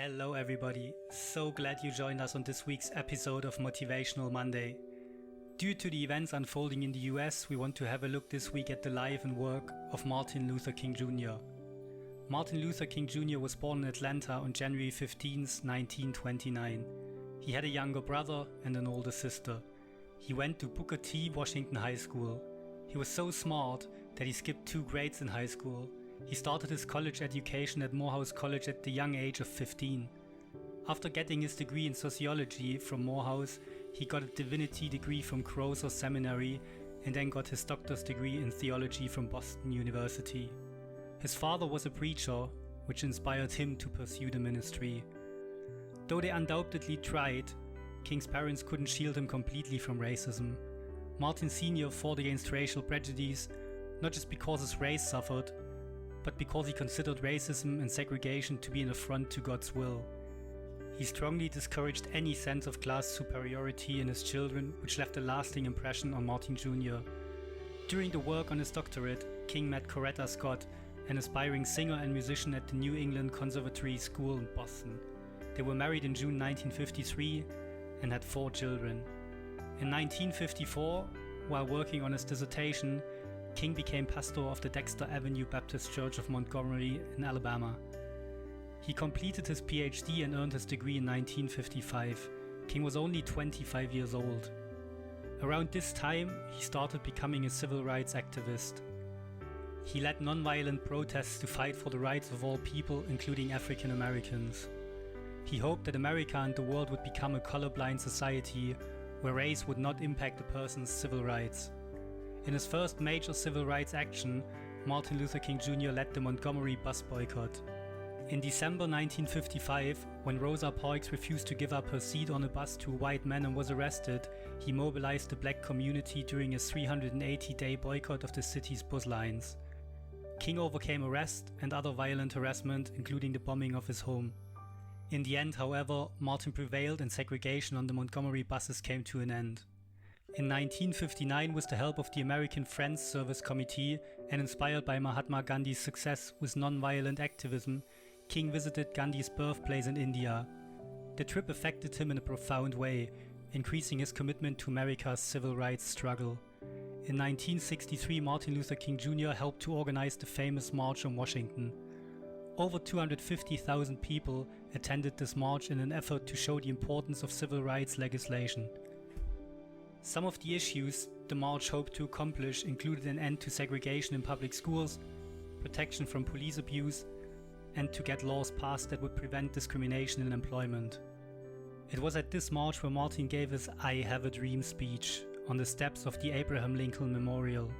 Hello everybody, so glad you joined us on this week's episode of Motivational Monday. Due to the events unfolding in the US, we want to have a look this week at the life and work of Martin Luther King Jr. Martin Luther King Jr. was born in Atlanta on January 15, 1929. He had a younger brother and an older sister. He went to Booker T. Washington High School. He was so smart that he skipped 2 grades in high school. He started his college education at Morehouse College at the young age of 15. After getting his degree in sociology from Morehouse, he got a divinity degree from Crozer Seminary and then got his doctor's degree in theology from Boston University. His father was a preacher, which inspired him to pursue the ministry. Though they undoubtedly tried, King's parents couldn't shield him completely from racism. Martin Sr. fought against racial prejudice, not just because his race suffered, but because he considered racism and segregation to be an affront to God's will. He strongly discouraged any sense of class superiority in his children, which left a lasting impression on Martin Jr. During the work on his doctorate, King met Coretta Scott, an aspiring singer and musician at the New England Conservatory School in Boston. They were married in June 1953 and had 4 children. In 1954, while working on his dissertation, King became pastor of the Dexter Avenue Baptist Church of Montgomery in Alabama. He completed his PhD and earned his degree in 1955. King was only 25 years old. Around this time, he started becoming a civil rights activist. He led nonviolent protests to fight for the rights of all people, including African Americans. He hoped that America and the world would become a colorblind society where race would not impact a person's civil rights. In his first major civil rights action, Martin Luther King Jr. led the Montgomery bus boycott. In December 1955, when Rosa Parks refused to give up her seat on a bus to a white man and was arrested, he mobilized the black community during his 380-day boycott of the city's bus lines. King overcame arrest and other violent harassment, including the bombing of his home. In the end, however, Martin prevailed and segregation on the Montgomery buses came to an end. In 1959, with the help of the American Friends Service Committee and inspired by Mahatma Gandhi's success with non-violent activism, King visited Gandhi's birthplace in India. The trip affected him in a profound way, increasing his commitment to America's civil rights struggle. In 1963, Martin Luther King Jr. helped to organize the famous March on Washington. Over 250,000 people attended this march in an effort to show the importance of civil rights legislation. Some of the issues the march hoped to accomplish included an end to segregation in public schools, protection from police abuse, and to get laws passed that would prevent discrimination in employment. It was at this march where Martin gave his "I Have a Dream" speech on the steps of the Abraham Lincoln Memorial.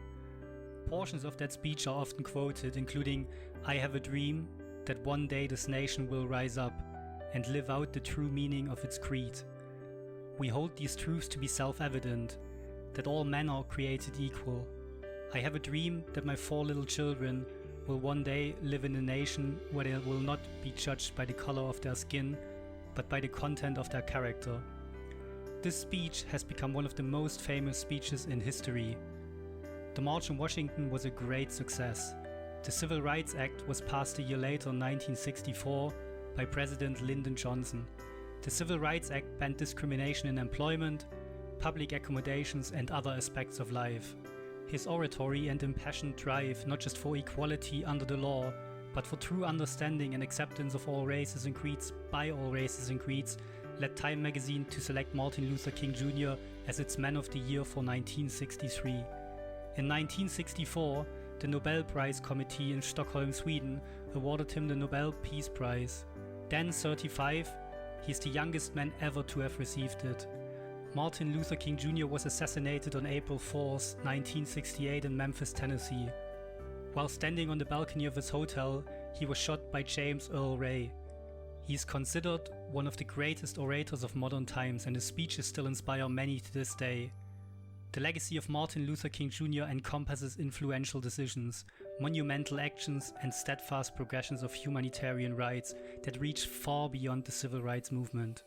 Portions of that speech are often quoted, including "I have a dream that one day this nation will rise up and live out the true meaning of its creed. We hold these truths to be self-evident, that all men are created equal. I have a dream that my 4 little children will one day live in a nation where they will not be judged by the color of their skin, but by the content of their character." This speech has become one of the most famous speeches in history. The March on Washington was a great success. The Civil Rights Act was passed a year later in 1964 by President Lyndon Johnson. The Civil Rights Act banned discrimination in employment, public accommodations, and other aspects of life. His oratory and impassioned drive, not just for equality under the law, but for true understanding and acceptance of all races and creeds by all races and creeds, led Time magazine to select Martin Luther King Jr. as its Man of the Year for 1963. In 1964, the Nobel Prize Committee in Stockholm, Sweden, awarded him the Nobel Peace Prize. Then 35, he's the youngest man ever to have received it. Martin Luther King Jr. was assassinated on April 4, 1968 in Memphis, Tennessee. While standing on the balcony of his hotel, he was shot by James Earl Ray. He is considered one of the greatest orators of modern times, and his speeches still inspire many to this day. The legacy of Martin Luther King Jr. encompasses influential decisions, monumental actions, and steadfast progressions of humanitarian rights that reach far beyond the civil rights movement.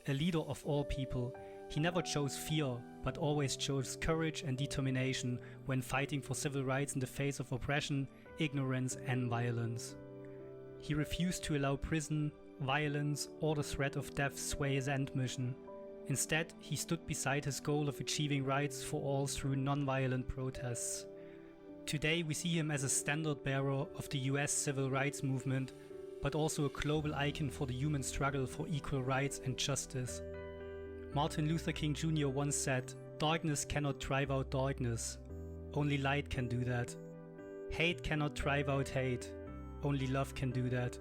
A leader of all people, he never chose fear, but always chose courage and determination when fighting for civil rights in the face of oppression, ignorance, and violence. He refused to allow prison, violence, or the threat of death sway his end mission. Instead, he stood beside his goal of achieving rights for all through non-violent protests. Today, we see him as a standard bearer of the US civil rights movement, but also a global icon for the human struggle for equal rights and justice. Martin Luther King Jr. once said, "Darkness cannot drive out darkness. Only light can do that. Hate cannot drive out hate. Only love can do that."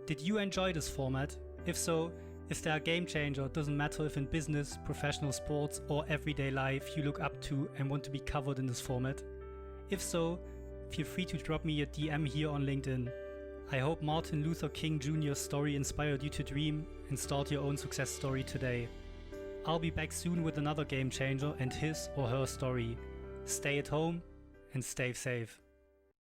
Did you enjoy this format? If so, is there a game changer? Doesn't matter if in business, professional sports, or everyday life you look up to and want to be covered in this format. If so, feel free to drop me a DM here on LinkedIn. I hope Martin Luther King Jr.'s story inspired you to dream and start your own success story today. I'll be back soon with another game changer and his or her story. Stay at home and stay safe.